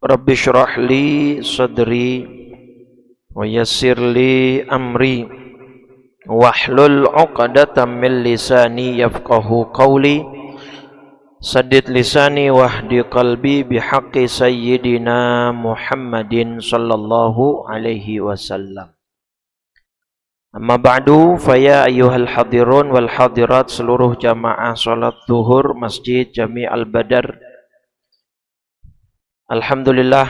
Rabbi shrah li sadri wa yassir li amri wahlul 'uqdatam min lisani yafqahu qawli saddid lisani wahdi qalbi bihaqqi sayyidina Muhammadin sallallahu alaihi wasallam. Amma ba'du, faya ayyuhal hadirun wal hadirat, seluruh jamaah salat zuhur Masjid Jami' Al-Badar. Alhamdulillah,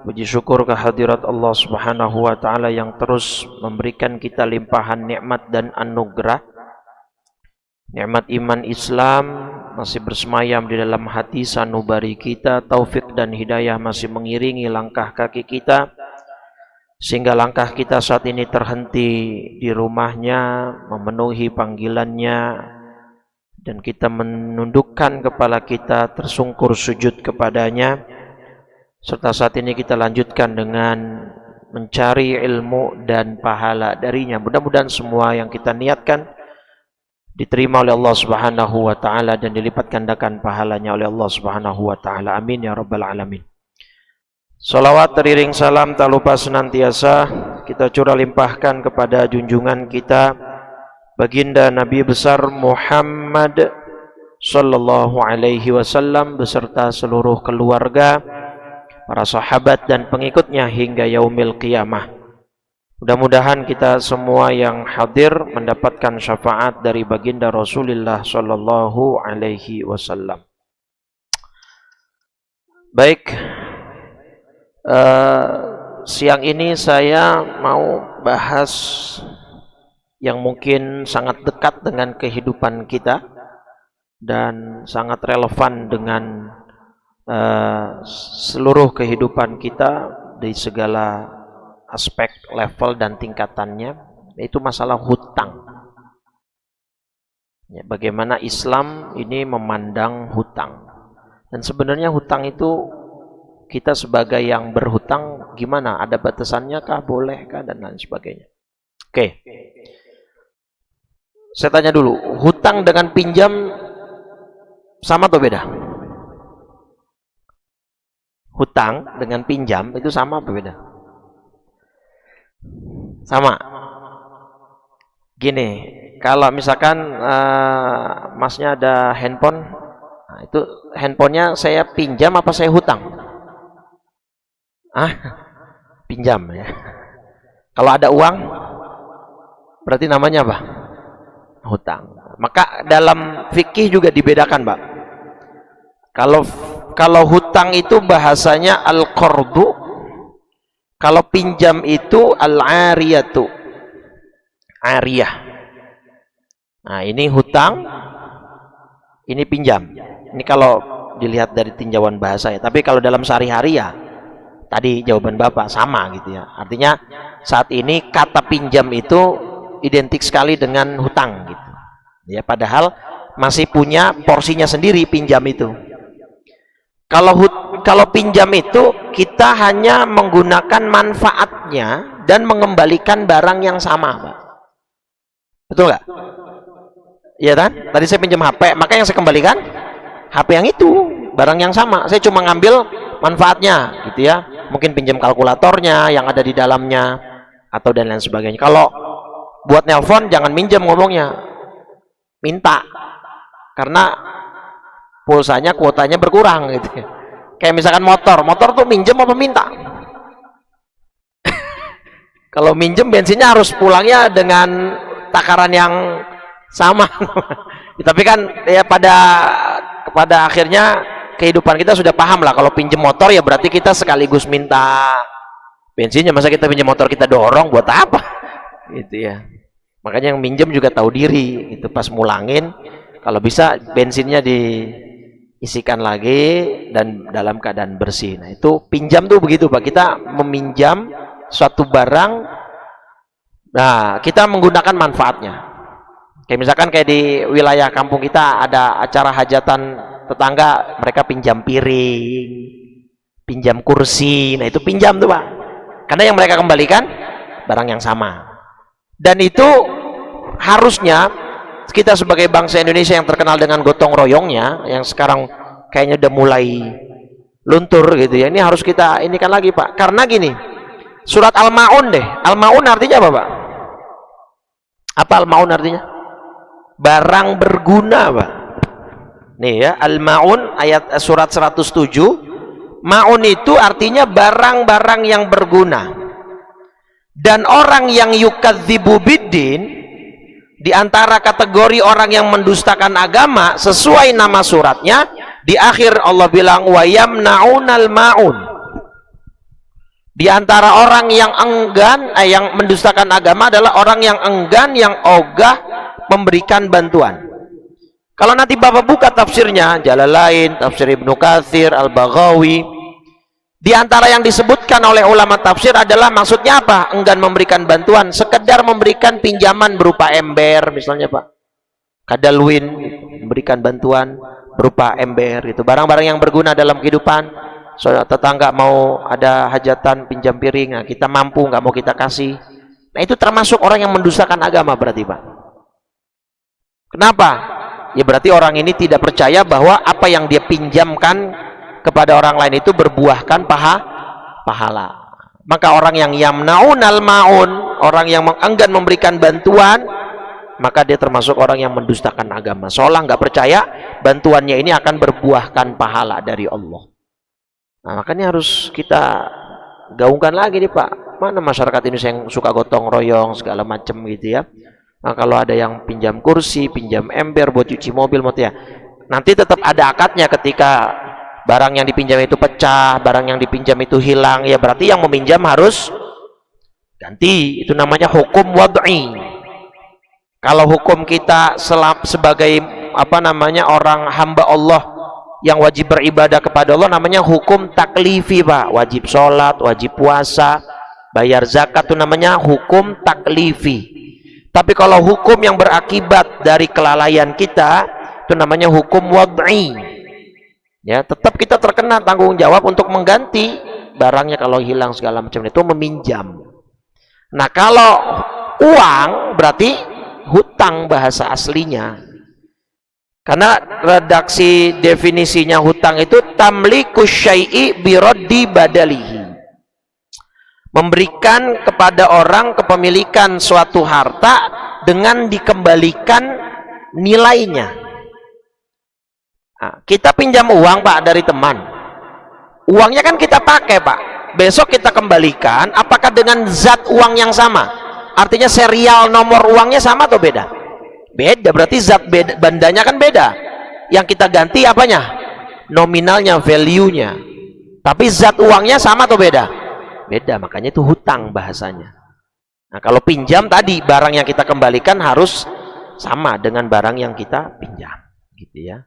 puji syukur kehadirat Allah Subhanahu wa taala yang terus memberikan kita limpahan nikmat dan anugerah. Nikmat iman Islam masih bersemayam di dalam hati sanubari kita, taufik dan hidayah masih mengiringi langkah kaki kita, sehingga langkah kita saat ini terhenti di rumahnya, memenuhi panggilannya, dan kita menundukkan kepala kita, tersungkur sujud kepadanya, serta saat ini kita lanjutkan dengan mencari ilmu dan pahala darinya. Mudah-mudahan semua yang kita niatkan diterima oleh Allah Subhanahu wa taala dan dilipat gandakan pahalanya oleh Allah Subhanahu wa taala. Amin ya rabbal alamin. Salawat teriring salam tak lupa senantiasa kita curah limpahkan kepada junjungan kita baginda Nabi besar Muhammad sallallahu alaihi wasallam beserta seluruh keluarga, para sahabat dan pengikutnya hingga yaumil qiyamah. Mudah-mudahan kita semua yang hadir mendapatkan syafaat dari baginda Rasulullah sallallahu alaihi wasallam. Baik, siang ini saya mau bahas yang mungkin sangat dekat dengan kehidupan kita dan sangat relevan dengan seluruh kehidupan kita di segala aspek, level dan tingkatannya, yaitu masalah hutang. Ya, bagaimana Islam ini memandang hutang. Dan sebenarnya hutang itu kita sebagai yang berhutang gimana? Ada batasannya kah? Boleh kah? Dan lain sebagainya. Oke. Saya tanya dulu, hutang dengan pinjam sama atau beda? Hutang dengan pinjam itu sama atau beda? Sama. Gini, kalau misalkan masnya ada handphone, nah itu handphonenya saya pinjam apa saya hutang? Pinjam ya. Kalau ada uang, berarti namanya apa? Hutang. Maka dalam fikih juga dibedakan, Pak. Kalau hutang itu bahasanya al-qardu, kalau pinjam itu al-ariyatu, ariyah. Nah ini hutang, ini pinjam. Ini kalau dilihat dari tinjauan bahasa ya. Tapi kalau dalam sehari-hari ya, tadi jawaban Bapak sama gitu ya. Artinya saat ini kata pinjam itu identik sekali dengan hutang gitu. Ya padahal masih punya porsinya sendiri pinjam itu. Kalau pinjam itu kita hanya menggunakan manfaatnya dan mengembalikan barang yang sama, Pak. Betul nggak? Iya kan? Tadi saya pinjam HP, maka yang saya kembalikan HP yang itu, barang yang sama. Saya cuma ngambil manfaatnya, gitu ya. Mungkin pinjam kalkulatornya yang ada di dalamnya atau dan lain sebagainya. Kalau buat nelpon jangan minjem ngomongnya, minta, karena pulsanya, kuotanya berkurang gitu ya. Kayak misalkan motor tuh minjem apa minta? Kalau minjem bensinnya harus pulangnya dengan takaran yang sama. Tapi kan ya pada akhirnya kehidupan kita sudah paham lah, kalau pinjem motor ya berarti kita sekaligus minta bensinnya. Masa kita pinjem motor kita dorong buat apa? Gitu ya. Makanya yang minjem juga tahu diri, itu pas mulangin kalau bisa bensinnya diisikan lagi dan dalam keadaan bersih. Nah itu pinjam tuh begitu, Pak. Kita meminjam suatu barang, nah kita menggunakan manfaatnya. Kayak misalkan kayak di wilayah kampung kita ada acara hajatan tetangga, mereka pinjam piring, pinjam kursi. Nah itu pinjam tuh, Pak. Karena yang mereka kembalikan barang yang sama. Dan itu harusnya kita sebagai bangsa Indonesia yang terkenal dengan gotong royongnya, yang sekarang kayaknya udah mulai luntur gitu ya. Ini harus kita ini kan lagi Pak. Karena gini, surat Al-Maun deh. Al-Maun artinya apa Pak? Apa Al-Maun artinya? Barang berguna Pak. Nih ya, Al-Maun ayat surat 107. Maun itu artinya barang-barang yang berguna. Dan orang yang yukadzibu biddin, di antara kategori orang yang mendustakan agama, sesuai nama suratnya, di akhir Allah bilang wa yamnaunal maun. Di antara orang yang enggan, yang mendustakan agama adalah orang yang enggan, yang ogah memberikan bantuan. Kalau nanti Bapak buka tafsirnya, Jalalain, tafsir Ibnu Katsir, Al-Baghawi, di antara yang disebutkan oleh ulama tafsir adalah maksudnya apa? Enggan memberikan bantuan, sekedar memberikan pinjaman berupa ember misalnya Pak. Kadalwin, memberikan bantuan berupa ember, itu barang-barang yang berguna dalam kehidupan. Saudara tetangga mau ada hajatan pinjam piring, nah kita mampu, nggak mau kita kasih. Nah itu termasuk orang yang mendustakan agama berarti Pak. Kenapa? Ya berarti orang ini tidak percaya bahwa apa yang dia pinjamkan kepada orang lain itu berbuahkan pahala. Maka orang yang yamnaunal maun, orang yang enggan memberikan bantuan, maka dia termasuk orang yang mendustakan agama. Seolah nggak percaya bantuannya ini akan berbuahkan pahala dari Allah. Nah, makanya harus kita gaungkan lagi nih Pak. Mana masyarakat ini yang suka gotong royong segala macam gitu ya. Nah, kalau ada yang pinjam kursi, pinjam ember buat cuci mobil, ya, nanti tetap ada akadnya ketika barang yang dipinjam itu pecah, barang yang dipinjam itu hilang, ya berarti yang meminjam harus ganti. Itu namanya hukum wad'i. Kalau hukum kita sebagai apa namanya orang hamba Allah yang wajib beribadah kepada Allah, namanya hukum taklifi Pak. Wajib sholat, wajib puasa, bayar zakat, itu namanya hukum taklifi. Tapi kalau hukum yang berakibat dari kelalaian kita, itu namanya hukum wad'i. Ya, tetap kita terkena tanggung jawab untuk mengganti barangnya kalau hilang segala macam, itu meminjam. Nah, kalau uang berarti hutang bahasa aslinya. Karena redaksi definisinya hutang itu tamliku syai'i biraddi badalihi. Memberikan kepada orang kepemilikan suatu harta dengan dikembalikan nilainya. Nah, kita pinjam uang Pak dari teman. Uangnya kan kita pakai Pak. Besok kita kembalikan, apakah dengan zat uang yang sama? Artinya serial nomor uangnya sama atau beda? Beda, berarti zat bandanya kan beda. Yang kita ganti apanya? Nominalnya, value-nya. Tapi zat uangnya sama atau beda? Beda, makanya itu hutang bahasanya. Nah, kalau pinjam tadi barang yang kita kembalikan harus sama dengan barang yang kita pinjam, gitu ya.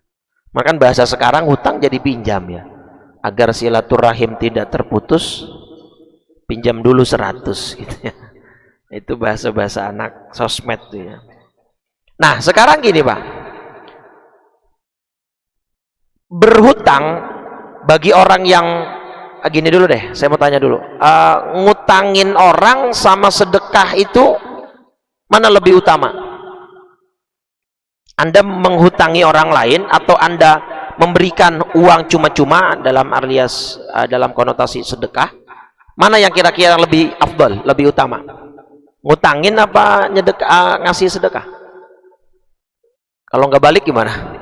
Maka bahasa sekarang hutang jadi pinjam ya. Agar silaturahim tidak terputus, pinjam dulu 100 gitu ya. Itu bahasa-bahasa anak sosmed tuh ya. Nah, sekarang gini Pak. Berhutang bagi orang yang gini dulu deh, saya mau tanya dulu, ngutangin orang sama sedekah itu mana lebih utama? Anda menghutangi orang lain atau Anda memberikan uang cuma-cuma dalam alias dalam konotasi sedekah? Mana yang kira-kira lebih afdal, lebih utama? Ngutangin apa ngasih sedekah? Kalau nggak balik gimana?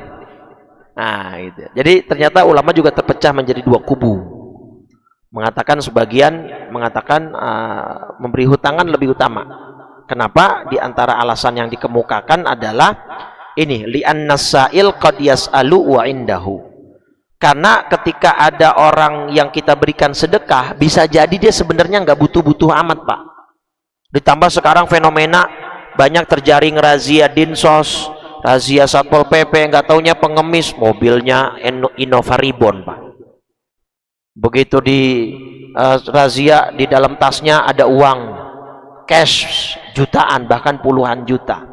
Nah, itu. Jadi ternyata ulama juga terpecah menjadi dua kubu. Mengatakan sebagian mengatakan memberi hutangan lebih utama. Kenapa? Di antara alasan yang dikemukakan adalah ini, li'annas sa'il qad yas'alu wa indahu. Karena ketika ada orang yang kita berikan sedekah, bisa jadi dia sebenarnya nggak butuh-butuh amat Pak. Ditambah sekarang fenomena banyak terjaring razia Dinsos, razia Satpol PP, nggak taunya pengemis mobilnya Innova Reborn Pak. Begitu di razia, di dalam tasnya ada uang cash jutaan, bahkan puluhan juta.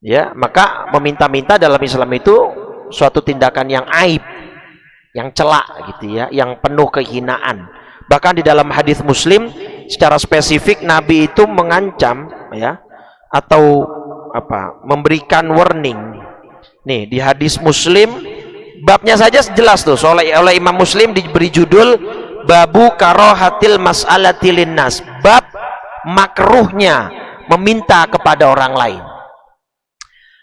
Ya, maka meminta-minta dalam Islam itu suatu tindakan yang aib, yang celak gitu ya, yang penuh kehinaan. Bahkan di dalam hadis Muslim secara spesifik Nabi itu mengancam ya, atau apa, memberikan warning. Nih, di hadis Muslim babnya saja jelas tuh, oleh Imam Muslim diberi judul Babu Karohatil Mas'alati Linnas, bab makruhnya meminta kepada orang lain.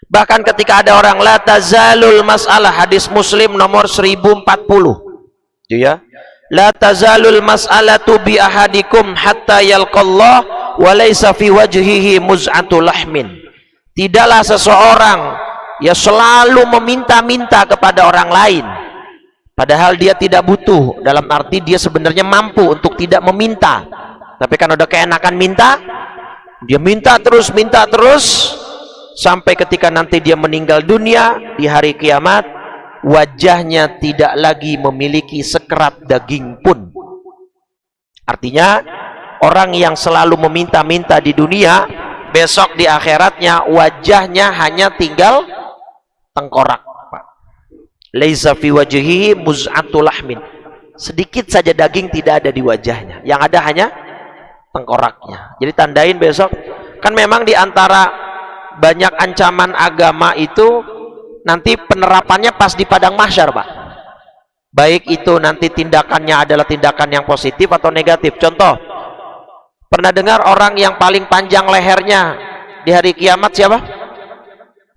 Bahkan ketika ada orang la tazalul mas'alah, hadis Muslim nomor 1040 ya, la tazalul mas'alatu bi ahadikum hatta yalqallah wa laysa fi wajhihi muz'atu lahmin. Tidaklah seseorang ya selalu meminta-minta kepada orang lain padahal dia tidak butuh, dalam arti dia sebenarnya mampu untuk tidak meminta, tapi kan udah keenakan minta, dia minta terus sampai ketika nanti dia meninggal dunia di hari kiamat, wajahnya tidak lagi memiliki sekerat daging pun. Artinya orang yang selalu meminta-minta di dunia, besok di akhiratnya wajahnya hanya tinggal tengkorak. Laisa fi wajhihi muz'atul lahmin, sedikit saja daging tidak ada di wajahnya, yang ada hanya tengkoraknya. Jadi tandain besok, kan memang di antara banyak ancaman agama itu nanti penerapannya pas di padang mahsyar, Pak. Baik itu nanti tindakannya adalah tindakan yang positif atau negatif. Contoh, pernah dengar orang yang paling panjang lehernya di hari kiamat siapa?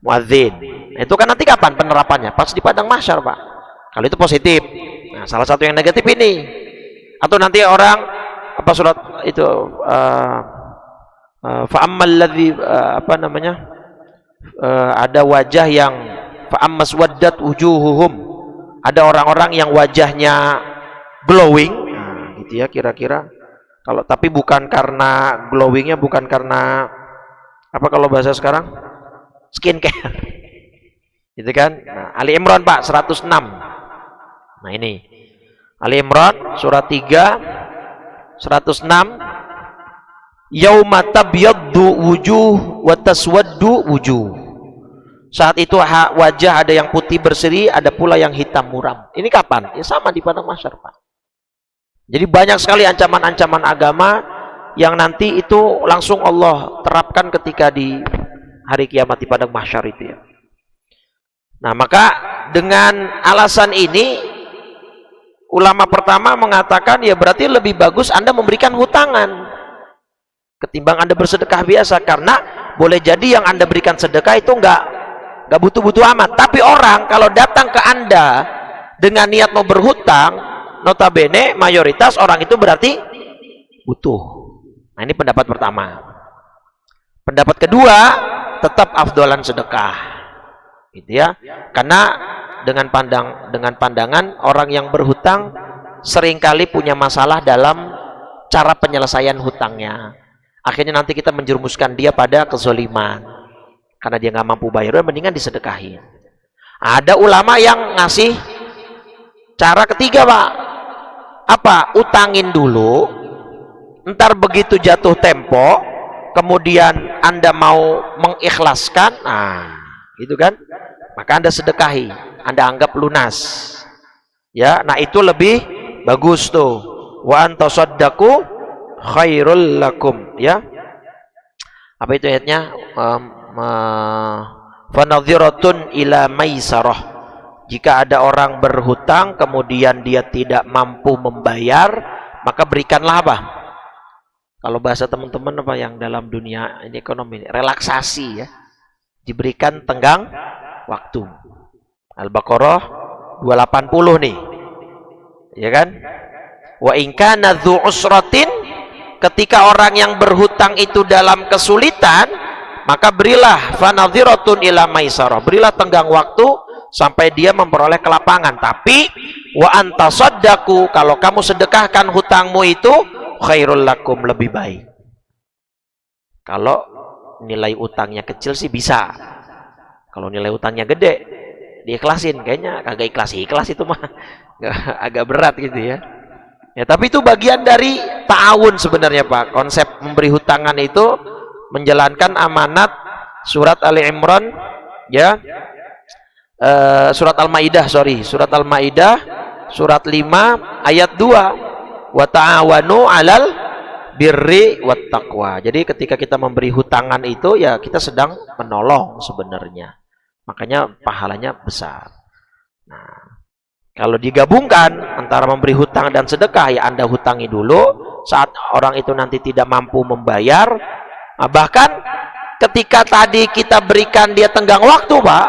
Muadzin. Itu kan nanti kapan penerapannya? Pas di padang mahsyar, Pak. Kalau itu positif. Nah, salah satu yang negatif ini. Atau nanti orang apa surat itu fa'ammal ladzi apa namanya? Ada wajah yang fa'ammas waddat wujuhuhum. Ada orang-orang yang wajahnya glowing. Nah, gitu ya kira-kira. Kalau tapi bukan karena glowingnya, bukan karena apa kalau bahasa sekarang? Skincare. Gitu kan? Nah, Ali Imran, Pak, 106. Nah, ini Ali Imran surat 3 106. Yauma tabyaddu wujuh wa taswaddu wujuh. Saat itu wajah ada yang putih berseri, ada pula yang hitam muram. Ini kapan? Ya sama di padang mahsyar, Pak. Jadi banyak sekali ancaman-ancaman agama yang nanti itu langsung Allah terapkan ketika di hari kiamat di padang mahsyar itu ya. Nah, maka dengan alasan ini ulama pertama mengatakan ya berarti lebih bagus Anda memberikan hutangan ketimbang Anda bersedekah biasa, karena boleh jadi yang Anda berikan sedekah itu enggak butuh-butuh amat, tapi orang kalau datang ke Anda dengan niat mau berhutang, notabene mayoritas orang itu berarti butuh. Nah, ini pendapat pertama. Pendapat kedua, tetap afdolan sedekah. Gitu ya, karena dengan pandangan orang yang berhutang seringkali punya masalah dalam cara penyelesaian hutangnya, akhirnya nanti kita menjerumuskan dia pada kezoliman karena dia nggak mampu bayar, mendingan disedekahin. Ada ulama yang ngasih cara ketiga, Pak. Apa? Utangin dulu, ntar begitu jatuh tempo kemudian Anda mau mengikhlaskan, nah gitu kan, maka Anda sedekahi, Anda anggap lunas ya. Nah, itu lebih bagus tuh. Wa antasaddaqu khairul lakum ya. Apa itu ayatnya? Fanadhiratun ila maisarah. Jika ada orang berhutang kemudian dia tidak mampu membayar, maka berikanlah apa? Kalau bahasa teman-teman apa yang dalam dunia ini ekonomi, relaksasi ya. Diberikan tenggang waktu. Al-Baqarah 280 nih. Ya kan? Wa in kana dzu usratin, ketika orang yang berhutang itu dalam kesulitan, maka berilah fanadhiratun ila maisarah. Berilah tenggang waktu sampai dia memperoleh kelapangan. Tapi wa antasaddaqu, kalau kamu sedekahkan hutangmu itu khairul lakum, lebih baik. Kalau nilai utangnya kecil sih bisa. Kalau nilai utangnya gede, diikhlasin. Kayaknya kagak ikhlas itu mah agak berat gitu ya. Ya, tapi itu bagian dari ta'awun sebenarnya, Pak. Konsep memberi hutangan itu menjalankan amanat surat Ali Imran ya. Surat Al-Maidah, surat Al-Maidah surat 5 ayat 2. Wa ta'awanu 'alal birri wat taqwa. Jadi ketika kita memberi hutangan itu ya kita sedang menolong sebenarnya. Makanya pahalanya besar. Nah, Kalau digabungkan antara memberi hutang dan sedekah, ya Anda hutangi dulu, saat orang itu nanti tidak mampu membayar. Nah, bahkan ketika tadi kita berikan dia tenggang waktu, Pak,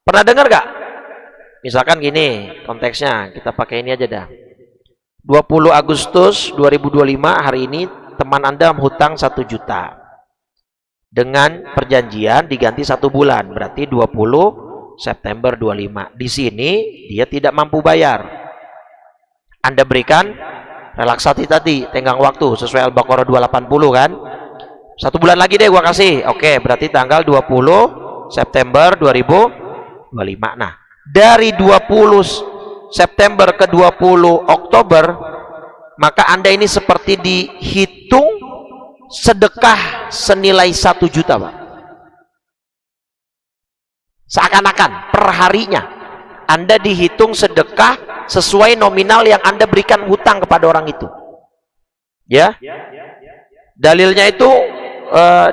pernah dengar gak? Misalkan gini, konteksnya kita pakai ini aja dah. 20 Agustus 2025 hari ini teman Anda hutang 1 juta. Dengan perjanjian diganti 1 bulan, berarti 20 September 25. Di sini dia tidak mampu bayar. Anda berikan relaksasi tadi, tenggang waktu sesuai Al-Baqarah 280 kan? 1 bulan lagi deh gua kasih. Oke, berarti tanggal 20 September 2025. Nah, dari 20 September ke 20 Oktober, maka Anda ini seperti dihitung sedekah senilai 1 juta, Pak. Seakan-akan per harinya Anda dihitung sedekah sesuai nominal yang Anda berikan hutang kepada orang itu. Ya. Dalilnya itu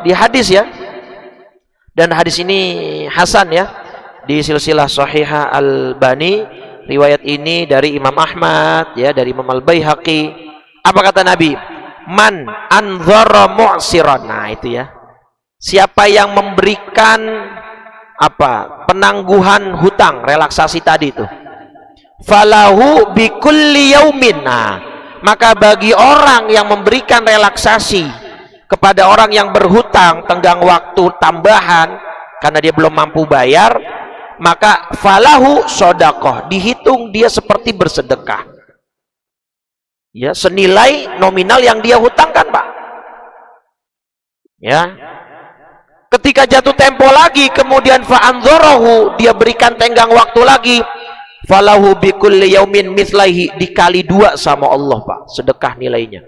di hadis ya. Dan hadis ini hasan ya. Di silsilah Shahihah Al-Albani, riwayat ini dari Imam Ahmad ya, dari Imam Al-Baihaqi. Apa kata Nabi? Man anzara mu'siran. Nah, itu ya. Siapa yang memberikan penangguhan hutang, relaksasi tadi itu, falahu bikulli yaumin. Nah, maka bagi orang yang memberikan relaksasi kepada orang yang berhutang tenggang waktu tambahan karena dia belum mampu bayar, maka falahu sodakoh, dihitung dia seperti bersedekah ya, senilai nominal yang dia hutangkan, Pak ya. Ketika jatuh tempo lagi, kemudian fa'anzorohu, dia berikan tenggang waktu lagi, falahu bikulli yaumin mithlaihi, dikali 2 sama Allah, Pak, sedekah nilainya.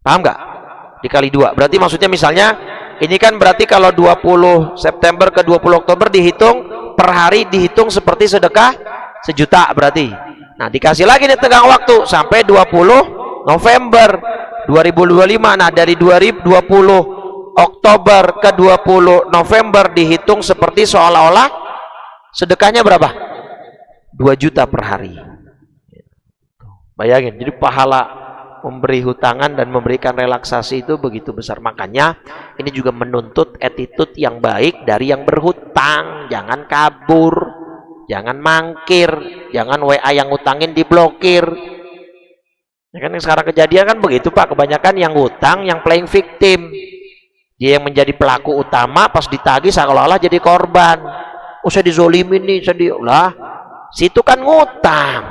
Paham nggak? Dikali 2, berarti maksudnya misalnya ini kan berarti kalau 20 September ke 20 Oktober dihitung per hari, dihitung seperti sedekah 1 juta berarti. Nah, dikasih lagi nih tenggang waktu sampai 20 November 2025. Nah, dari 2020 Oktober ke 20 November dihitung seperti seolah-olah sedekahnya berapa? 2 juta per hari. Bayangin, jadi pahala memberi hutangan dan memberikan relaksasi itu begitu besar. Makanya ini juga menuntut attitude yang baik dari yang berhutang. Jangan kabur, jangan mangkir, jangan WA yang ngutangin diblokir. Ya kan sekarang kejadian kan begitu, Pak. Kebanyakan yang ngutang yang playing victim. Dia yang menjadi pelaku utama, pas ditagih seolah-olah jadi korban. Oh, saya dizolimin nih, lah. Situ kan ngutang.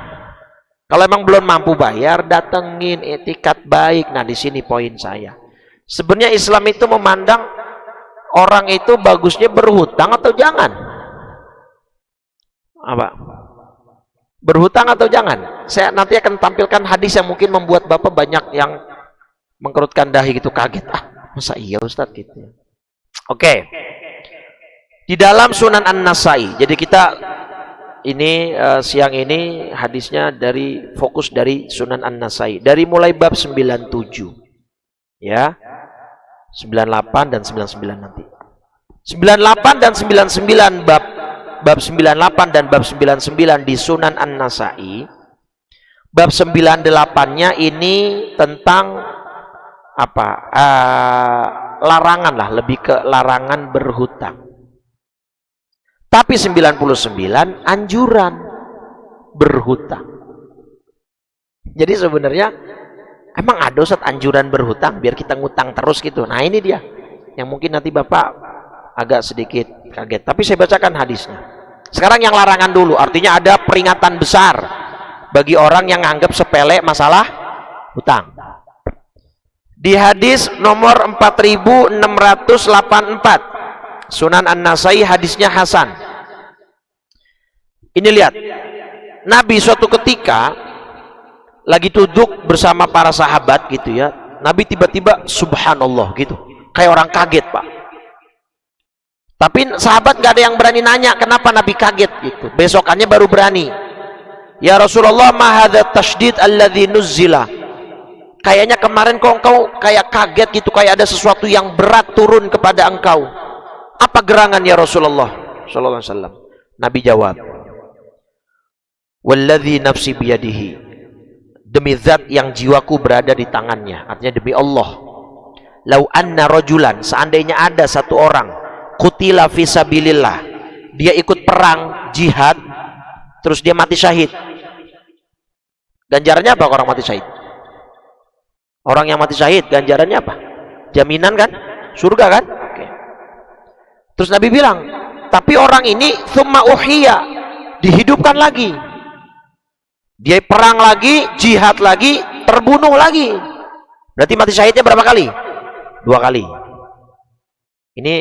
Kalau emang belum mampu bayar, datengin etikat baik. Nah, di sini poin saya. Sebenarnya Islam itu memandang orang itu bagusnya berhutang atau jangan? Apa? Berhutang atau jangan? Saya nanti akan tampilkan hadis yang mungkin membuat Bapak banyak yang mengkerutkan dahi gitu, kaget. Masa iya Ustadz gitu. Oke. Di dalam Sunan An-Nasai. Jadi kita ini siang ini hadisnya dari fokus dari Sunan An-Nasai. Dari mulai bab 97. Ya. 98 dan 99 nanti. 98 dan 99 bab 98 dan bab 99 di Sunan An-Nasai. Bab 98-nya ini tentang larangan lah, lebih ke larangan berhutang. Tapi 99 anjuran berhutang. Jadi sebenarnya emang ada Ustaz anjuran berhutang biar kita ngutang terus gitu. Nah, ini dia yang mungkin nanti Bapak agak sedikit kaget. Tapi saya bacakan hadisnya. Sekarang yang larangan dulu, artinya ada peringatan besar bagi orang yang anggap sepele masalah hutang. Di hadis nomor 4684 Sunan An-Nasai, hadisnya hasan. Ini lihat, Nabi suatu ketika lagi duduk bersama para sahabat gitu ya. Nabi tiba-tiba subhanallah gitu, kayak orang kaget, Pak. Tapi sahabat gak ada yang berani nanya kenapa Nabi kaget gitu. Besokannya baru berani. Ya Rasulullah, ma hadza tasydid alladzi nuzzila. Kayaknya kemarin kok engkau kayak kaget gitu, kayak ada sesuatu yang berat turun kepada engkau. Apa gerangan ya Rasulullah sallallahu alaihi wasallam? Nabi jawab, Walladzi nafsi biyadihi, demi zat yang jiwaku berada di tangannya, artinya demi Allah. Lau anna rajulan, seandainya ada satu orang, qutila fisabilillah, dia ikut perang jihad, terus dia mati syahid. Ganjarannya apa orang mati syahid? Orang yang mati syahid ganjarannya apa? Jaminan kan? Surga kan? Oke. Terus Nabi bilang, tapi orang ini tsumma uhya, dihidupkan lagi. Dia perang lagi, jihad lagi, terbunuh lagi. Berarti mati syahidnya berapa kali? 2 kali. Ini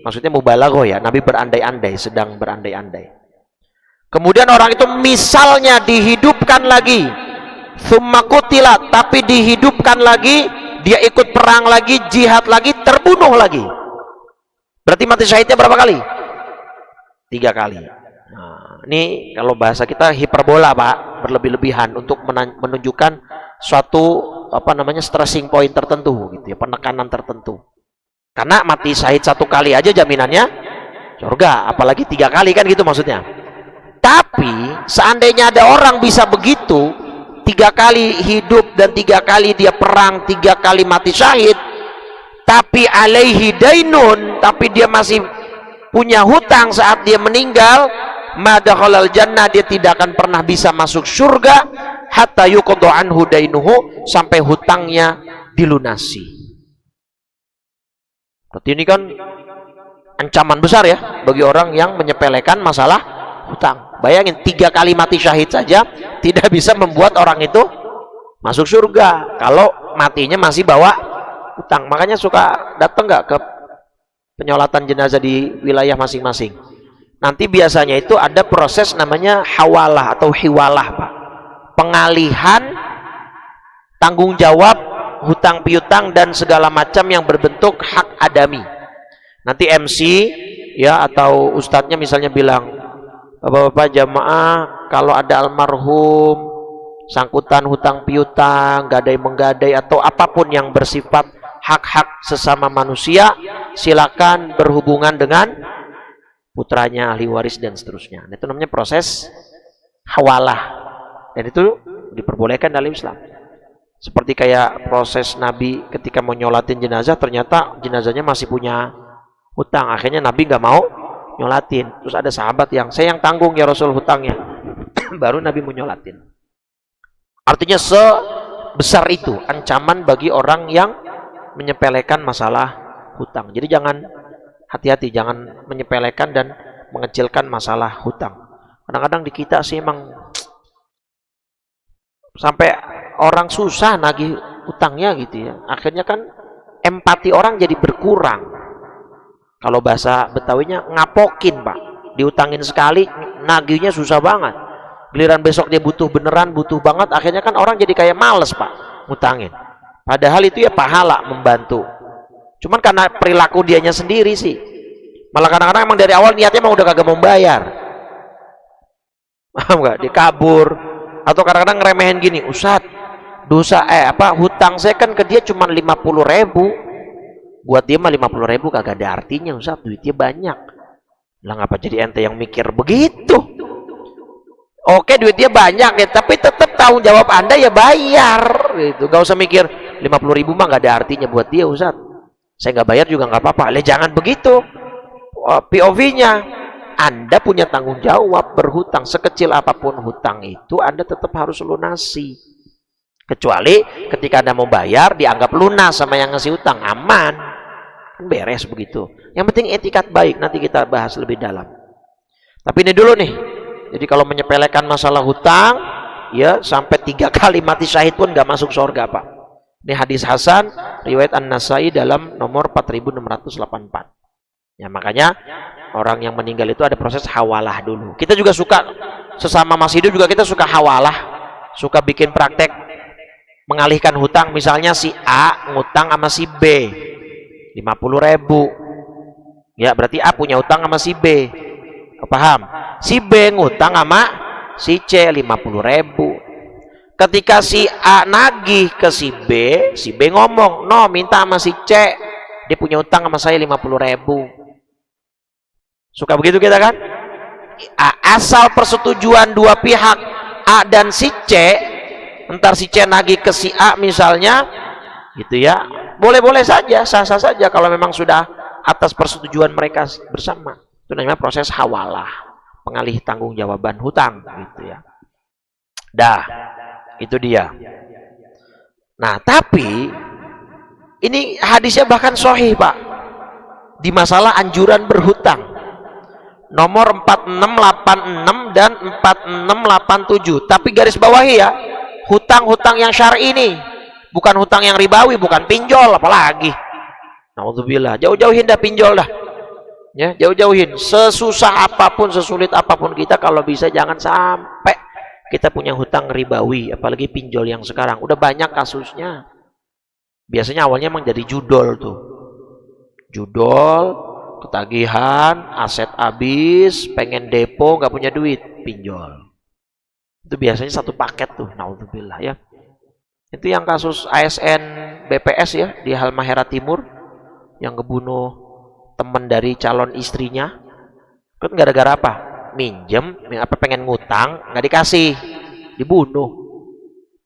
maksudnya mubalaghah ya, Nabi berandai-andai, sedang berandai-andai. Kemudian orang itu misalnya dihidupkan lagi, tsumma qutila, tapi dihidupkan lagi, dia ikut perang lagi, jihad lagi, terbunuh lagi. Berarti mati syahidnya berapa kali? 3 kali. Nah, ini kalau bahasa kita hiperbola, Pak, berlebih-lebihan untuk menunjukkan suatu stressing point tertentu gitu ya, penekanan tertentu. Karena mati syahid 1 kali aja jaminannya surga, apalagi 3 kali kan gitu maksudnya. Tapi seandainya ada orang bisa begitu, 3 kali hidup dan 3 kali dia perang, 3 kali mati syahid, tapi alaihi dainun, tapi dia masih punya hutang saat dia meninggal, madakhalal jannah, dia tidak akan pernah bisa masuk surga hatta yuqadha anhu dainuhu, sampai hutangnya dilunasi. Berarti ini kan ancaman besar ya bagi orang yang menyepelekan masalah hutang. Bayangin 3 kali mati syahid saja tidak bisa membuat orang itu masuk surga kalau matinya masih bawa hutang. Makanya suka datang nggak ke penyolatan jenazah di wilayah masing-masing. Nanti biasanya itu ada proses namanya hawalah atau hiwalah, Pak. Pengalihan tanggung jawab hutang piutang dan segala macam yang berbentuk hak adami. Nanti MC ya atau ustadznya misalnya bilang, Bapak-bapak jamaah, kalau ada almarhum sangkutan hutang piutang, gadai menggadai atau apapun yang bersifat hak-hak sesama manusia, silakan berhubungan dengan putranya, ahli waris dan seterusnya. Itu namanya proses hawalah. Dan itu diperbolehkan dalam Islam. Seperti kayak proses Nabi ketika mau nyolatin jenazah, ternyata jenazahnya masih punya hutang. Akhirnya Nabi nggak mau nyolatin. Terus ada sahabat yang, saya yang tanggung ya Rasul hutangnya. Baru Nabi mau nyolatin. Artinya sebesar itu ancaman bagi orang yang menyepelekan masalah hutang. Jadi jangan, hati-hati, jangan menyepelekan dan mengecilkan masalah hutang. Kadang-kadang di kita sih emang sampai orang susah nagih hutangnya gitu ya. Akhirnya kan empati orang jadi berkurang. Kalau bahasa Betawinya ngapokin, Pak. Diutangin sekali, nagihnya susah banget. Giliran besok dia butuh beneran, butuh banget, akhirnya kan orang jadi kayak males, Pak, ngutangin. Padahal itu ya pahala membantu. Cuman karena perilaku dianya sendiri sih. Malah kadang-kadang emang dari awal niatnya emang udah kagak mau bayar. Paham nggak? Dia kabur. Atau kadang-kadang ngeremehin gini, Ustaz, hutang saya kan ke dia cuma 50.000. Buat dia mah 50.000 kagak ada artinya, Ustaz, duitnya banyak. Lah ngapa jadi ente yang mikir begitu? Oke, duitnya banyak ya, tapi tetap tanggung jawab Anda ya bayar gitu. Gak usah mikir 50.000 mah gak ada artinya buat dia, Ustaz. Saya nggak bayar juga nggak apa-apa. Jangan begitu. POV-nya, Anda punya tanggung jawab berhutang. Sekecil apapun hutang itu, Anda tetap harus lunasi. Kecuali ketika Anda mau bayar, dianggap lunas sama yang ngasih hutang. Aman. Beres begitu. Yang penting etikat baik. Nanti kita bahas lebih dalam. Tapi ini dulu nih. Jadi kalau menyepelekan masalah hutang, ya sampai 3 kali mati syahid pun nggak masuk surga, Pak. Ini hadis Hasan, riwayat An-Nasai dalam nomor 4684. Ya makanya orang yang meninggal itu ada proses hawalah dulu. Kita juga suka, sesama masih hidup juga kita suka hawalah, suka bikin praktek mengalihkan hutang. Misalnya si A ngutang sama si B 50.000. Ya berarti A punya hutang sama si B. Paham? Si B ngutang sama si C 50.000. Ketika si A nagih ke si B ngomong, no minta sama si C, dia punya utang sama saya 50.000. Suka begitu kita kan? Asal persetujuan dua pihak, A dan si C, entar si C nagih ke si A misalnya, gitu ya, boleh-boleh saja, sah-sah saja kalau memang sudah atas persetujuan mereka bersama. Itu namanya proses hawalah, pengalih tanggung jawaban hutang, gitu ya. Dah, itu dia. Nah, tapi ini hadisnya bahkan sahih, Pak, di masalah anjuran berhutang. Nomor 4686 dan 4687. Tapi garis bawahi ya, hutang-hutang yang syar'i ini, bukan hutang yang ribawi, bukan pinjol apalagi. Nauzubillah, jauh-jauhin dah pinjol dah. Ya, jauh-jauhin. Sesusah apapun, sesulit apapun kita, kalau bisa jangan sampai kita punya hutang ribawi, apalagi pinjol yang sekarang udah banyak kasusnya. Biasanya awalnya emang jadi judol tuh. Judol, ketagihan, aset habis, pengen depo, nggak punya duit, pinjol. Itu biasanya satu paket tuh, naudzubillah ya. Itu yang kasus ASN BPS ya, di Halmahera Timur, yang ngebunuh teman dari calon istrinya. Kan gara-gara apa? Minjem, apa pengen ngutang, nggak dikasih, dibunuh.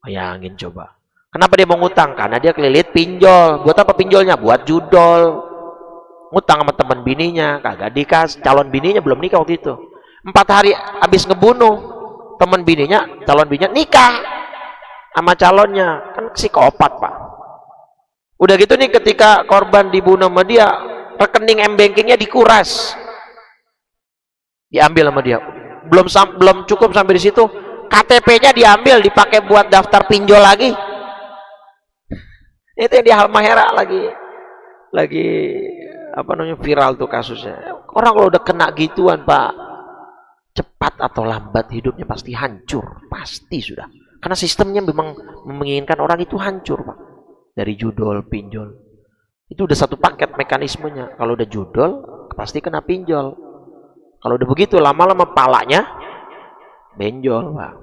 Bayangin coba. Kenapa dia mau ngutang? Karena dia kelilit pinjol. Buat apa pinjolnya? Buat judol. Ngutang sama teman bininya, kagak dikasih. Calon bininya belum nikah waktu itu. 4 hari habis ngebunuh, teman bininya, calon bininya nikah sama calonnya. Kan psikopat, Pak. Udah gitu nih, ketika korban dibunuh sama dia, rekening m-bankingnya dikuras, diambil sama dia. Belum cukup sampai di situ, KTP-nya diambil, dipakai buat daftar pinjol lagi. Itu yang di Halmahera lagi apa namanya, viral tuh kasusnya. Orang kalau udah kena gituan, Pak, cepat atau lambat hidupnya pasti hancur, pasti sudah. Karena sistemnya memang menginginkan orang itu hancur, Pak. Dari judol, pinjol. Itu udah satu paket mekanismenya. Kalau udah judol, pasti kena pinjol. Kalau udah begitu, lama-lama palanya benjol, Pak.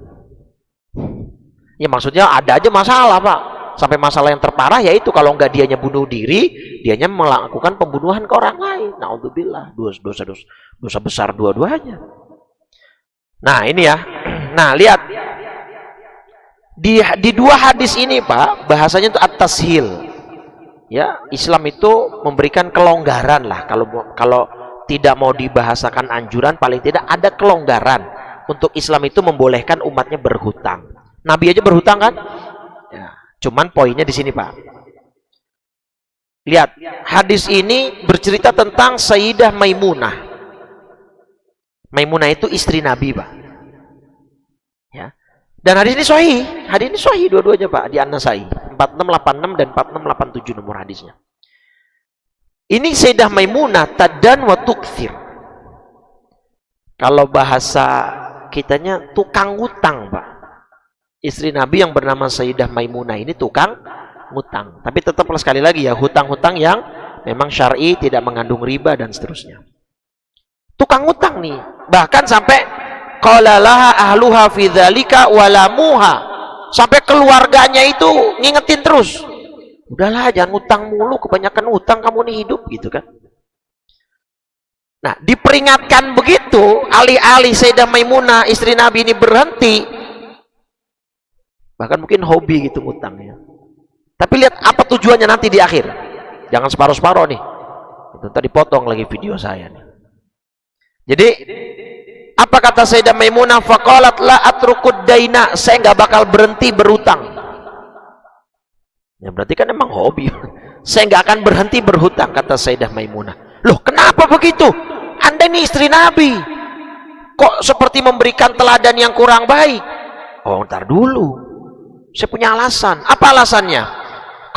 Ya maksudnya ada aja masalah, Pak. Sampai masalah yang terparah yaitu kalau nggak dianya bunuh diri, dianya melakukan pembunuhan ke orang lain. Naudzubillah, dosa besar dua-duanya. Nah, ini ya. Nah, lihat. Di dua hadis ini, Pak, bahasanya itu at-tashil. Ya, Islam itu memberikan kelonggaran lah. Kalau tidak mau dibahasakan anjuran, paling tidak ada kelonggaran untuk Islam itu membolehkan umatnya berhutang. Nabi aja berhutang kan? Ya. Cuman poinnya di sini, Pak. Lihat, hadis ini bercerita tentang Sayyidah Maimunah. Maimunah itu istri Nabi, Pak. Ya. Dan hadis ini sahih. Hadis ini sahih dua-duanya, Pak, di An-Nasai. 4686 dan 4687 nomor hadisnya. Ini Sayyidah Maimunah tadan wa tukthir. Kalau bahasa kitanya tukang ngutang, Pak. Istri Nabi yang bernama Sayyidah Maimunah ini tukang ngutang. Tapi tetaplah sekali lagi ya, hutang-hutang yang memang syar'i, tidak mengandung riba dan seterusnya. Tukang ngutang nih. Bahkan sampai qala laha ahluha fi dzalika walamuha. Sampai keluarganya itu ngingetin terus. Udahlah, jangan ngutang mulu, kebanyakan utang kamu nih hidup, gitu kan. Nah, diperingatkan begitu, alih-alih Sayyidah Maimunah istri Nabi ini berhenti, bahkan mungkin hobi gitu ngutangnya. Tapi lihat apa tujuannya nanti di akhir. Jangan separuh-separuh nih. Itu tadi potong lagi video saya nih. Jadi apa kata Sayyidah Maimunah? Faqalat la atrukud daina, saya nggak bakal berhenti berhutang. Ya berarti kan emang hobi. Saya nggak akan berhenti berhutang, kata Sayyidah Maimunah. Loh, kenapa begitu? Anda ini istri Nabi, kok seperti memberikan teladan yang kurang baik? Oh, ntar dulu. Saya punya alasan. Apa alasannya?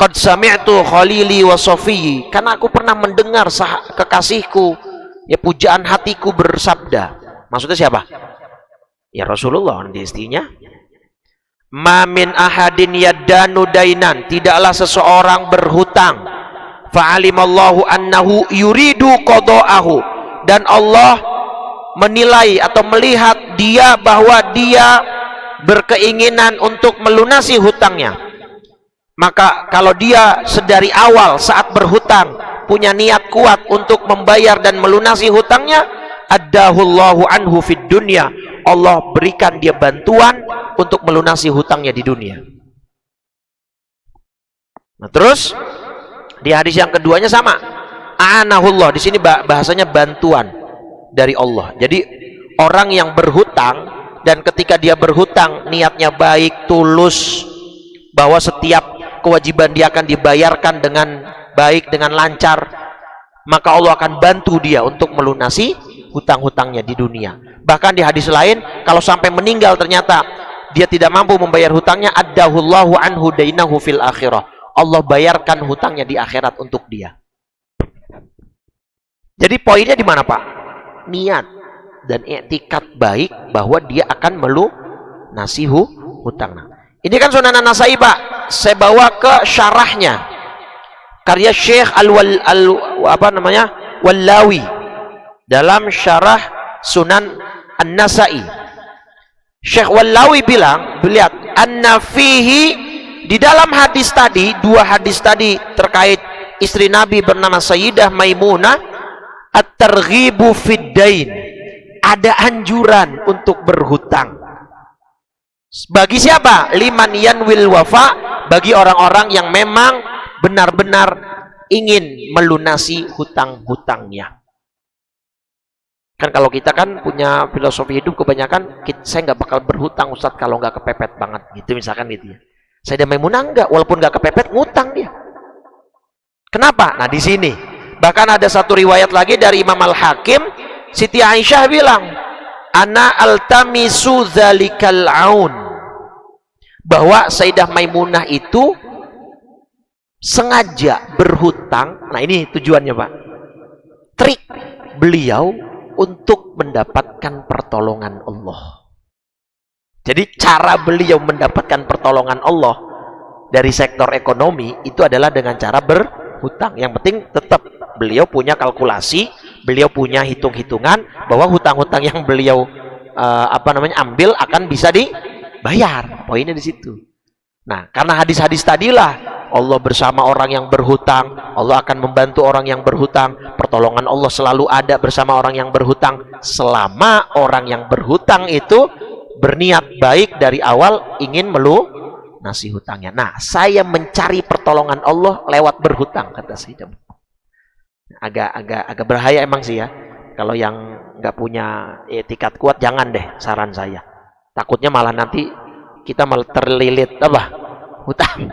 Qad sami'tu khalili wa safiyyi, karena aku pernah mendengar kekasihku, ya pujaan hatiku bersabda. Maksudnya siapa? Ya Rasulullah, nanti istrinya. Ma min ahadin yaddanu dainan, tidaklah seseorang berhutang, fa'alimallahu annahu yuridu qada'ahu, dan Allah menilai atau melihat dia bahwa dia berkeinginan untuk melunasi hutangnya. Maka kalau dia sedari awal saat berhutang punya niat kuat untuk membayar dan melunasi hutangnya, addahullahu anhu fid dunya Allah berikan dia bantuan untuk melunasi hutangnya di dunia. Nah, terus di hadis yang keduanya sama. A'anahullah, di sini bahasanya bantuan dari Allah. Jadi orang yang berhutang dan ketika dia berhutang niatnya baik, tulus, bahwa setiap kewajiban dia akan dibayarkan dengan baik, dengan lancar, maka Allah akan bantu dia untuk melunasi hutang-hutangnya di dunia. Bahkan di hadis lain, kalau sampai meninggal ternyata dia tidak mampu membayar hutangnya, addahullahu anhu dainahu fil akhirah. Allah bayarkan hutangnya di akhirat untuk dia. Jadi poinnya di mana, Pak? Niat dan i'tikad baik bahwa dia akan melunasi hutang. Ini kan Sunan An-Nasai, Pak. Saya bawa ke syarahnya. Karya Syekh Wallawi dalam syarah Sunan An-Nasai. Syekh Wallawi bilang, lihat, anna fihi, di dalam hadis tadi, dua hadis tadi terkait istri Nabi bernama Sayyidah Maimunah, at-targhibu fid dain, ada anjuran untuk berhutang. Bagi siapa? Liman yanwil wafa, bagi orang-orang yang memang benar-benar ingin melunasi hutang-hutangnya. Kan kalau kita kan punya filosofi hidup kebanyakan, saya nggak bakal berhutang Ustadz kalau nggak kepepet banget gitu, misalkan gitu ya. Sayyidah Maimunah enggak, walaupun nggak kepepet ngutang dia. Kenapa? Nah di sini bahkan ada satu riwayat lagi dari Imam Al-Hakim, Siti Aisyah bilang, ana altamisu dzalikal aun, bahwa Sayyidah Maimunah itu sengaja berhutang. Nah ini tujuannya, Pak, trik beliau untuk mendapatkan pertolongan Allah. Jadi cara beliau mendapatkan pertolongan Allah dari sektor ekonomi itu adalah dengan cara berhutang. Yang penting tetap beliau punya kalkulasi, beliau punya hitung-hitungan bahwa hutang-hutang yang beliau ambil akan bisa dibayar. Poinnya di situ. Nah, karena hadis-hadis tadilah Allah bersama orang yang berhutang, Allah akan membantu orang yang berhutang, pertolongan Allah selalu ada bersama orang yang berhutang selama orang yang berhutang itu berniat baik dari awal ingin melunasi hutangnya. Nah, saya mencari pertolongan Allah lewat berhutang, kata Sayyidah. Agak berbahaya emang sih ya. Kalau yang nggak punya etikat kuat, jangan deh, saran saya. Takutnya malah nanti kita malah terlilit hutang.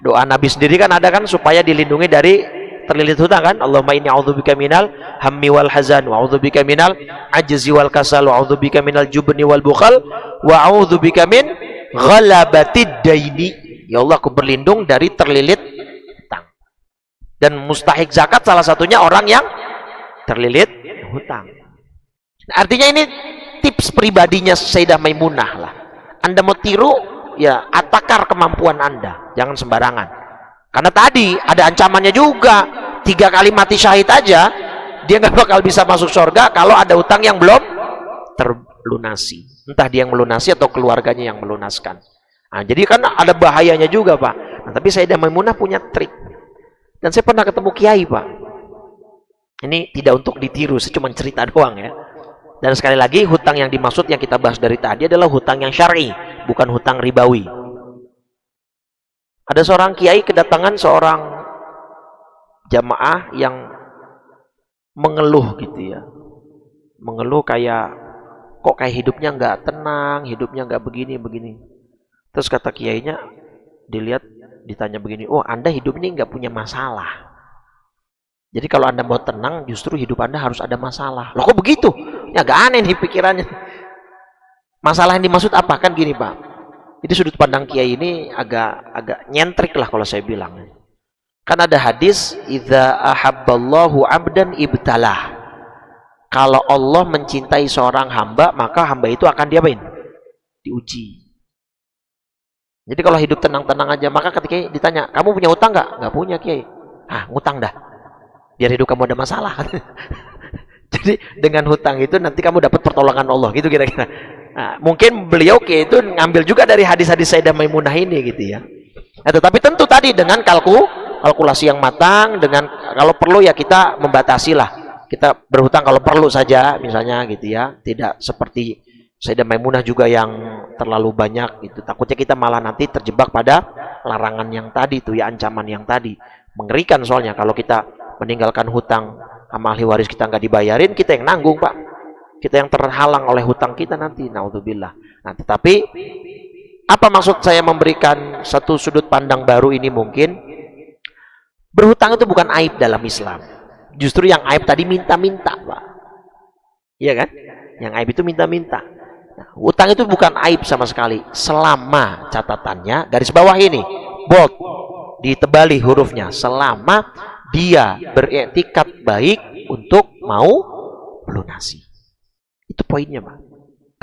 Doa Nabi sendiri kan ada kan, supaya dilindungi dari terlilit hutang kan. Allahumma inni a'udzubika minal hammi wal hazan wa a'udzubika minal ajzi wal kasal wa a'udzubika minal jubni wal bukhal wa a'udzubika min ghalabatid daini. Ya Allah, aku berlindung dari terlilit hutang. Dan mustahik zakat salah satunya orang yang terlilit hutang. Nah, artinya ini tips pribadinya Sayyidah Maimunah lah. Anda mau tiru, ya atakar kemampuan Anda, jangan sembarangan. Karena tadi ada ancamannya juga, 3 kali mati syahid aja dia nggak bakal bisa masuk surga kalau ada utang yang belum terlunasi, entah dia yang melunasi atau keluarganya yang melunaskan. Nah, jadi kan ada bahayanya juga, Pak. Nah, tapi Sayyidah Maimunah punya trik, dan saya pernah ketemu kiai, Pak. Ini tidak untuk ditiru, saya cuma cerita doang ya. Dan sekali lagi, hutang yang dimaksud yang kita bahas dari tadi adalah hutang yang syar'i, bukan hutang ribawi. Ada seorang kiai kedatangan seorang jamaah yang mengeluh gitu ya. Mengeluh kayak, kok kayak hidupnya nggak tenang, hidupnya nggak begini-begini. Terus kata kiainya, ditanya begini, oh Anda hidup ini nggak punya masalah. Jadi kalau Anda mau tenang, justru hidup Anda harus ada masalah. Loh kok begitu? Ya agak aneh nih pikirannya. Masalah yang dimaksud apa? Kan gini, Pak. Jadi sudut pandang kiai ini agak nyentrik lah kalau saya bilang. Kan ada hadis, idza ahabballahu 'abdan ibtalah. Kalau Allah mencintai seorang hamba, maka hamba itu akan diapain? Diuji. Jadi kalau hidup tenang-tenang aja, maka ketika ditanya, kamu punya utang nggak? Nggak punya, Kiai. Ah, ngutang dah. Biar hidup kamu ada masalah. Jadi dengan hutang itu nanti kamu dapat pertolongan Allah, gitu kira-kira. Nah, mungkin beliau itu ngambil juga dari hadis-hadis Sayyidah Maimunah ini gitu ya. Nah, tetapi tentu tadi dengan kalkulasi yang matang, dengan kalau perlu ya kita membatasi lah. Kita berhutang kalau perlu saja misalnya gitu ya. Tidak seperti Sayyidah Maimunah juga yang terlalu banyak itu. Takutnya kita malah nanti terjebak pada larangan yang tadi tuh ya, ancaman yang tadi. Mengerikan soalnya kalau kita meninggalkan hutang sama ahli waris kita nggak dibayarin, kita yang nanggung, Pak. Kita yang terhalang oleh hutang kita nanti. Naudzubillah. Nah, tetapi apa maksud saya memberikan satu sudut pandang baru ini mungkin? Berhutang itu bukan aib dalam Islam. Justru yang aib tadi minta-minta, Pak. Iya kan? Yang aib itu minta-minta. Nah, hutang itu bukan aib sama sekali. Selama catatannya, garis bawah ini, bold, ditebali hurufnya. Selama dia beriktikad baik untuk mau melunasi. Itu poinnya, Pak.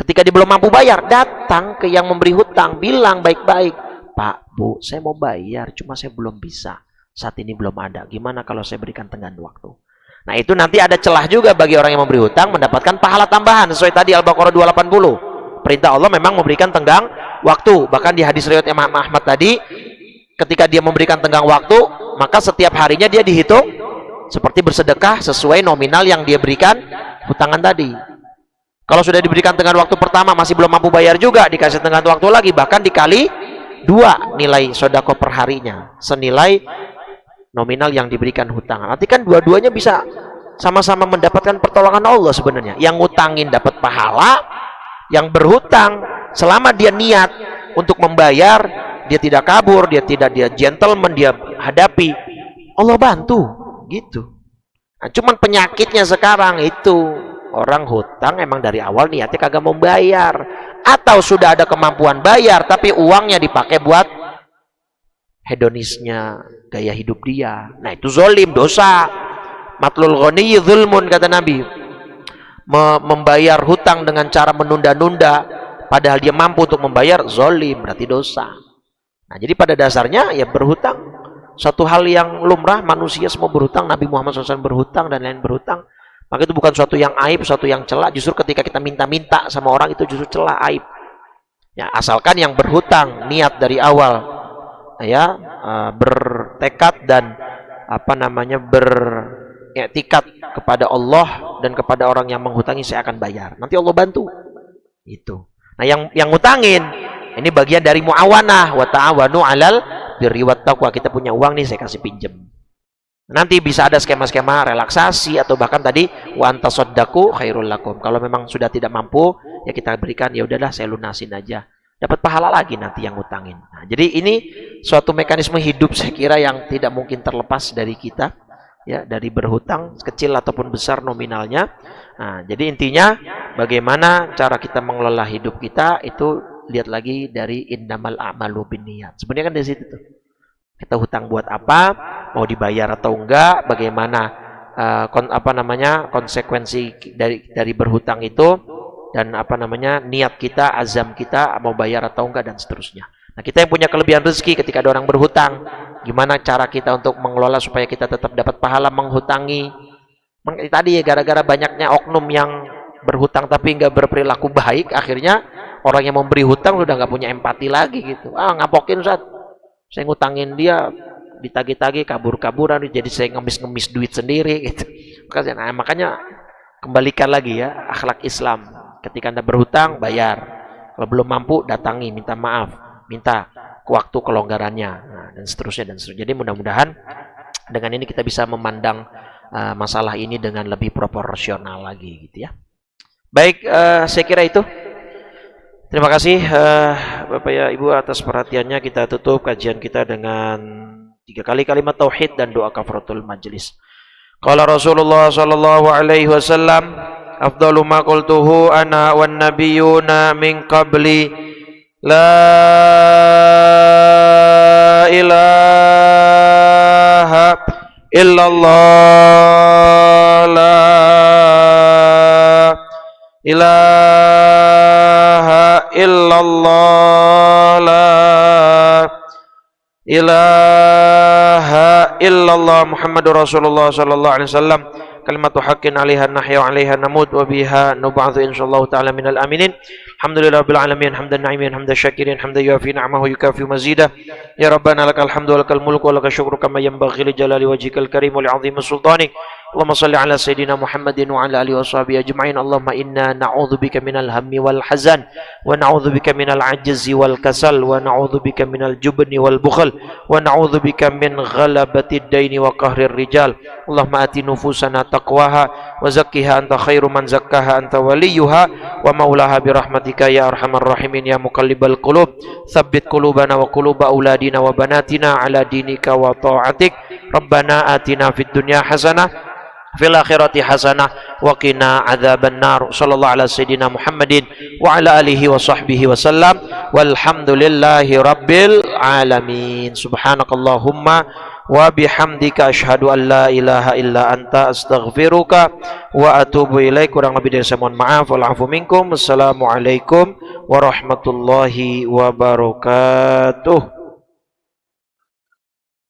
Ketika dia belum mampu bayar, datang ke yang memberi hutang, bilang baik-baik, Pak, Bu, saya mau bayar, cuma saya belum bisa. Saat ini belum ada. Gimana kalau saya berikan tenggang waktu? Nah, itu nanti ada celah juga bagi orang yang memberi hutang mendapatkan pahala tambahan sesuai tadi Al-Baqarah 280. Perintah Allah memang memberikan tenggang waktu. Bahkan di hadis riwayat Imam Ahmad tadi, ketika dia memberikan tenggang waktu, maka setiap harinya dia dihitung seperti bersedekah sesuai nominal yang dia berikan hutangan tadi. Kalau sudah diberikan tenggang waktu pertama masih belum mampu bayar juga, dikasih tenggang waktu lagi, bahkan dikali 2 nilai sedekah per harinya, senilai nominal yang diberikan hutang. Nanti kan dua-duanya bisa sama-sama mendapatkan pertolongan Allah sebenarnya. Yang ngutangin dapat pahala, yang berhutang selama dia niat untuk membayar, dia tidak kabur, dia gentleman, dia hadapi, Allah bantu gitu. Nah, cuman penyakitnya sekarang itu orang hutang emang dari awal niatnya kagak mau bayar, atau sudah ada kemampuan bayar tapi uangnya dipakai buat hedonisnya, gaya hidup dia. Nah, itu zolim, dosa. Matlul ghani zulmun, kata Nabi. Membayar hutang dengan cara menunda-nunda padahal dia mampu untuk membayar, zolim, berarti dosa. Nah, jadi pada dasarnya ya berhutang suatu hal yang lumrah, manusia semua berhutang, Nabi Muhammad SAW berhutang dan lain berhutang. Maka itu bukan suatu yang aib, suatu yang celak. Justru ketika kita minta-minta sama orang itu justru celah, aib. Ya, asalkan yang berhutang niat dari awal ya, bertekad dan beriktikad kepada Allah dan kepada orang yang menghutangi, saya akan bayar. Nanti Allah bantu. Itu. Nah, yang ngutangin ini bagian dari muawanah, wa ta'awanu 'alal birri wat taqwa. Kita punya uang nih, saya kasih pinjem. Nanti bisa ada skema-skema relaksasi atau bahkan tadi wa antasaddaqu khairul lakum. Kalau memang sudah tidak mampu, ya kita berikan, ya udahlah saya lunasin aja. Dapat pahala lagi nanti yang ngutangin. Nah, jadi ini suatu mekanisme hidup saya kira yang tidak mungkin terlepas dari kita, ya, dari berhutang kecil ataupun besar nominalnya. Nah, jadi intinya bagaimana cara kita mengelola hidup kita itu lihat lagi dari innamal a'malu binniyat. Sebenarnya kan dari situ tuh. Kita hutang buat apa? Mau dibayar atau enggak? Bagaimana konsekuensi dari berhutang itu? Dan niat kita, azam kita mau bayar atau enggak, dan seterusnya. Nah, kita yang punya kelebihan rezeki ketika ada orang berhutang, gimana cara kita untuk mengelola supaya kita tetap dapat pahala menghutangi. Tadi ya, gara-gara banyaknya oknum yang berhutang tapi enggak berperilaku baik, akhirnya orang yang memberi hutang udah enggak punya empati lagi gitu. Ngapokin, Ustaz, saya ngutangin dia, ditagih-tagih, kabur-kaburan, jadi saya ngemis-ngemis duit sendiri gitu. Makanya kembalikan lagi ya akhlak Islam. Ketika Anda berhutang, bayar. Kalau belum mampu, datangi, minta maaf, minta waktu kelonggarannya, dan seterusnya dan seterusnya. Jadi mudah-mudahan dengan ini kita bisa memandang masalah ini dengan lebih proporsional lagi, gitu ya. Baik, saya kira itu. Terima kasih Bapak ya Ibu atas perhatiannya. Kita tutup kajian kita dengan 3 kali kalimat tauhid dan doa kafaratul majelis. Qala Rasulullah sallallahu alaihi wasallam, afdalu ma qultuhu ana wan nabiyyuna min qabli la ilaha illallah la ilaha illallah la ilaha illallah Muhammadur Rasulullah sallallahu alaihi wasallam. Kalimatu haqqin 'alaiha nahya wa 'alaiha namut wa biha nub'atsu insyaallah taala minal aminin. Alhamdulillahirabbil alamin hamdan na'imin hamdan syakirin hamdan yuafi ni'amahu yukafi mazidah. Ya rabbana lakal hamdu wa lakal mulku wa lakal syukru kama yanbaghi li jalali wajhikal karim wa li'azimi sultanik. Allahumma salli ala sayyidina Muhammadin wa ala alihi washabihi ajma'in. Allahumma inna na'udzubika minal hammi wal hazan wa na'udzubika minal ajzi wal kasal wa na'udzubika minal jubni wal bukhl wa na'udzubika min ghalabatid daini wa qahrir rijal. Allahumma ati nufusana taqwaha wa zakkiha anta khairu man zakkaha anta waliyuha wa maulaha bi rahmatika ya arhamar rahimin ya muqallibal qulub tsabbit qulubana wa quluba auladina wa banatina ala dinika wa ta'atik. Rabbana atina fid dunya hasanah fil akhirati hasanah wa qina adzaban nar. Sallallahu ala sayyidina Muhammadin wa ala alihi wa sahbihi wasallam walhamdulillahi rabbil alamin. Subhanakallahumma wa bihamdika asyhadu an la ilaha illa anta astaghfiruka wa atubu ilaik. Kurang lebih dari saya mohon maaf. Wal afu minkum. Assalamualaikum warahmatullahi wabarakatuh.